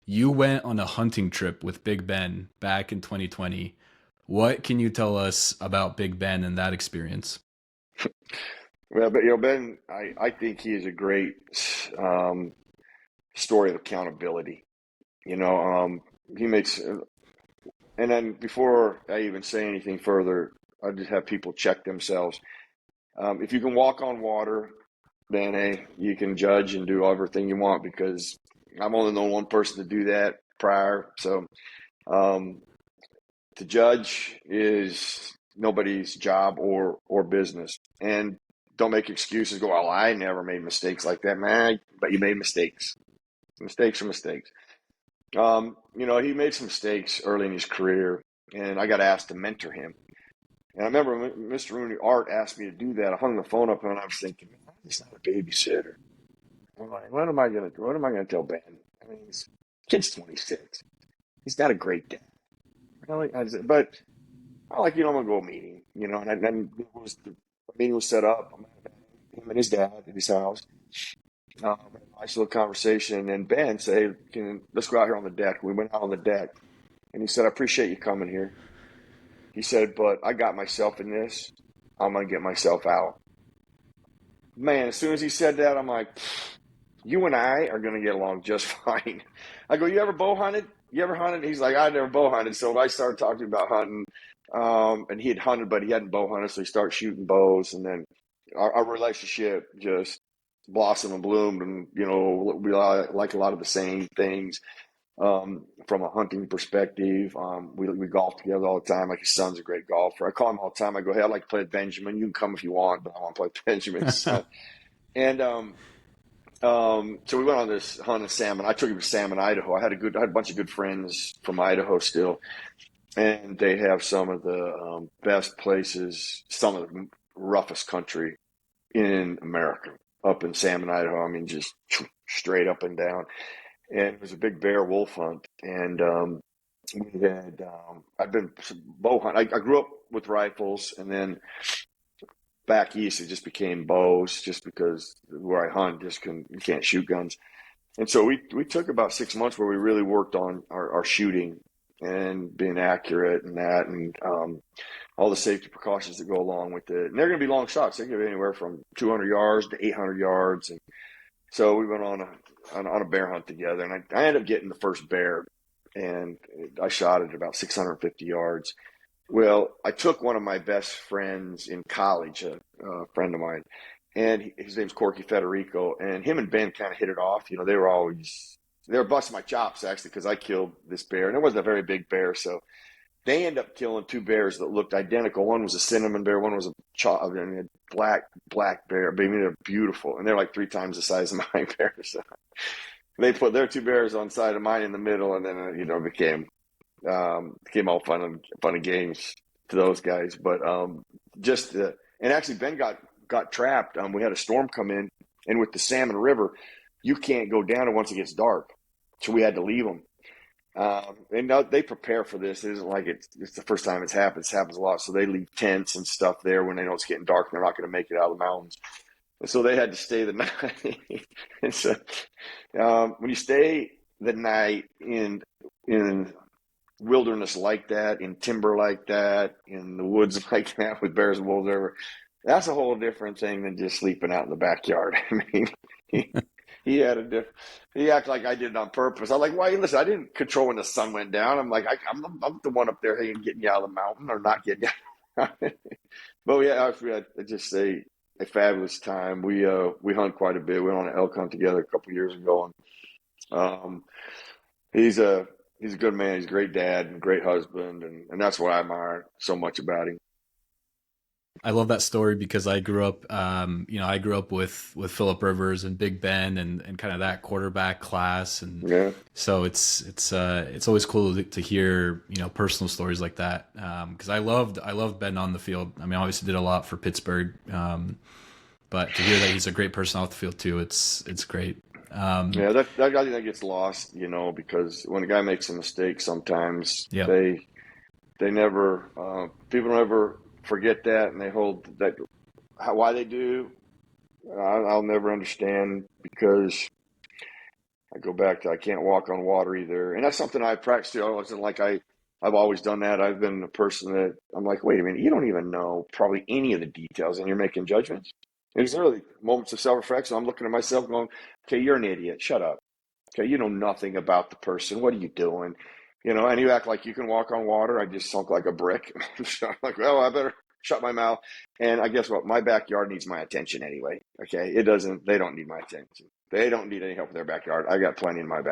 You went on a hunting trip with Big Ben back in 2020. What can you tell us about Big Ben and that experience? Well, but Ben, I think he is a great um, story of accountability. You know, he makes, and then before I even say anything further, I just have people check themselves. If you can walk on water, then hey, you can judge and do everything you want because I'm only known one person to do that prior. So um, to judge is nobody's job or business. And don't make excuses. Go, well, I never made mistakes like that, man. But you made mistakes. Mistakes are mistakes. He made some mistakes early in his career, and I got asked to mentor him. And I remember Mr. Rooney Art asked me to do that. I hung the phone up, and I was thinking, man, he's not a babysitter. I'm like, what am I gonna tell Ben? I mean, his kid's 26. He's not a great dad. Really? But I like, I'm gonna go meeting, and then the meeting was set up. I'm at him and his dad at his house. A nice little conversation, and Ben said, hey, let's go out here on the deck. We went out on the deck, and he said, I appreciate you coming here. He said, but I got myself in this. I'm gonna get myself out. Man, as soon as he said that, I'm like, you and I are gonna get along just fine. I go, you ever bow hunted? You ever hunted? He's like, I never bow hunted. So I started talking about hunting. And he had hunted, but he hadn't bow hunted, so he started shooting bows, and then our relationship just blossomed and bloomed, and we like a lot of the same things from a hunting perspective. We golf together all the time. Like his son's a great golfer. I call him all the time. I go, hey, I'd like to play with Benjamin. You can come if you want, but I want to play with Benjamin's son. And so we went on this hunt of salmon. I took him to Salmon, Idaho. I had a bunch of good friends from Idaho still, and they have some of the best places, some of the roughest country in America, up in Salmon, Idaho. I mean, just straight up and down. And it was a big bear wolf hunt, and we had I've been bow hunt. I grew up with rifles, and then back east it just became bows, just because where I hunt you can't shoot guns. And so we took about 6 months where we really worked on our shooting and being accurate and that, and all the safety precautions that go along with it. And they're going to be long shots. They can be anywhere from 200 yards to 800 yards. And so we went on a bear hunt together, and I ended up getting the first bear, and I shot it about 650 yards. Well, I took one of my best friends in college, a friend of mine, and his name's Corky Federico, and him and Ben kind of hit it off. They were busting my chops actually because I killed this bear, and it wasn't a very big bear, so they end up killing two bears that looked identical. One was a cinnamon bear, one was a black bear. I mean, they're beautiful, and they're like 3 times the size of my bear. So they put their two bears on side of mine in the middle, and then became all fun and games to those guys. But and actually Ben got trapped. We had a storm come in, and with the Salmon River, you can't go down it once it gets dark, so we had to leave them. And now they prepare for this. It isn't like it's the first time it's happened. It happens a lot. So they leave tents and stuff there when they know it's getting dark and they're not going to make it out of the mountains. And so they had to stay the night. And so when you stay the night in wilderness like that, in timber like that, in the woods like that with bears and wolves over, that's a whole different thing than just sleeping out in the backyard. I mean, he had a different. He acted like I did it on purpose. I'm like, why? Listen, I didn't control when the sun went down. I'm like, I'm the one up there getting you out of the mountain or not getting you out. But yeah, I just say a fabulous time. We hunt quite a bit. We went on an elk hunt together a couple years ago, and he's a good man. He's a great dad and great husband, and that's what I admire so much about him. I love that story because I grew up with Philip Rivers and Big Ben and kind of that quarterback class, and Yeah. so it's always cool to hear personal stories like that because I loved Ben on the field. I mean, obviously did a lot for Pittsburgh, but to hear that he's a great person off the field too, it's great. Yeah, that guy that gets lost, because when a guy makes a mistake, sometimes Yeah. they never people don't ever forget that, and they hold that. Why they do, I'll never understand because I go back to I can't walk on water either, and that's something I practiced too. I wasn't like I've always done that. I've been a person that I'm like, wait a minute, you don't even know probably any of the details, and you're making judgments. There's really moments of self-reflection. I'm looking at myself, going, okay, you're an idiot. Shut up. Okay, you know nothing about the person. What are you doing? And you act like you can walk on water. I just sunk like a brick. So I'm like, well, I better shut my mouth. And I guess what? My backyard needs my attention anyway. Okay, it doesn't. They don't need my attention. They don't need any help in their backyard. I got plenty in my backyard.